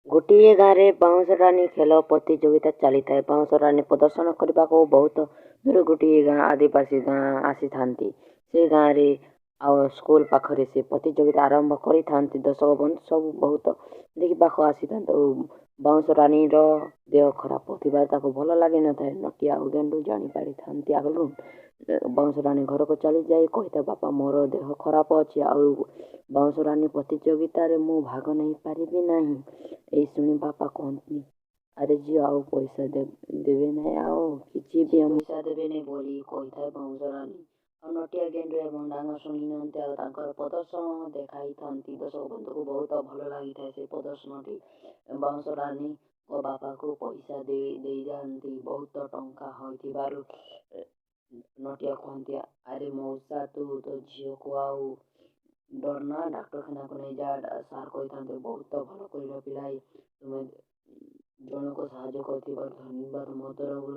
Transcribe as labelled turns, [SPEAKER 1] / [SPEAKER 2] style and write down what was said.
[SPEAKER 1] ଗୋଟିଏ ଗାଁରେ ବାଉଁଶରାଣୀ ଖେଳ ପ୍ରତିଯୋଗିତା ଚାଲିଥାଏ। ବାଉଁଶରାଣୀ ପ୍ରଦର୍ଶନ କରିବାକୁ ବହୁତ ଦୂର ଗୋଟିଏ ଗାଁ ଆଦିବାସୀ ଗାଁ ଆସିଥାନ୍ତି। ସେ ଗାଁରେ ଆଉ ସ୍କୁଲ ପାଖରେ ସେ ପ୍ରତିଯୋଗିତା ଆରମ୍ଭ କରିଥାନ୍ତି। ଦର୍ଶକ ବନ୍ଧୁ ସବୁ ବହୁତ ଦେଖିବାକୁ ଆସିଥାନ୍ତି ଓ ବାଉଁଶରାଣୀର ଦେହ ଖରାପ ଥିବାରୁ ତାକୁ ଭଲ ଲାଗିନଥାଏ। ନଟିଆ ଆଉ ଗେଣ୍ଡୁ ଜାଣିପାରିଥାନ୍ତି ଆଗରୁ ବାଉଁଶରାଣୀ ଘରକୁ ଚାଲିଯାଇ କହିଥାଏ, ବାପା ମୋର ଦେହ ଖରାପ ଅଛି ଆଉ ବାଉଁଶରାଣୀ ପ୍ରତିଯୋଗିତାରେ ମୁଁ ଭାଗ ନେଇପାରିବି ନାହିଁ। ଏଇ ଶୁଣି ବାପା କହନ୍ତି, ଆରେ ଝିଅ ଆଉ ପଇସା ଦେବେ ନାହିଁ ଆଉ କିଛି ବି ପଇସା ଦେବେନି ବୋଲି କହିଥାଏ ବାଉଁଶରାଣୀ। ଆଉ ନଟିଆ ଗେଣ୍ଡୁ ଏବଂ ଡାଙ୍ଗ ଶୁଣି ନିଅନ୍ତି ଆଉ ତାଙ୍କର ପ୍ରଦର୍ଶନ ଦେଖାଇଥାନ୍ତି। ଦର୍ଶକ ବନ୍ଧୁକୁ ବହୁତ ଭଲ ଲାଗିଥାଏ ସେ ପ୍ରଦର୍ଶନଟି। ବାଉଁଶରାଣୀଙ୍କ ବାପାକୁ ପଇସା ଦେଇଯାଆନ୍ତି ବହୁତ ଟଙ୍କା ହୋଇଥିବାରୁ। ନଟିଆ କହନ୍ତି, ଆରେ ମଉସା ତୁ ତୋ ଝିଅକୁ ଆଉ ଡରନା, ଡାକ୍ତରଖାନାକୁ ନେଇଯା। ସାର୍ କହିଥାନ୍ତି, ବହୁତ ଭଲ କରିଲ ପିଲାଏ, ତୁମେ ଜଣକୁ ସାହାଯ୍ୟ କରିଥିବାରୁ ଧନ୍ୟବାଦ ମୋ ତରଫରୁ।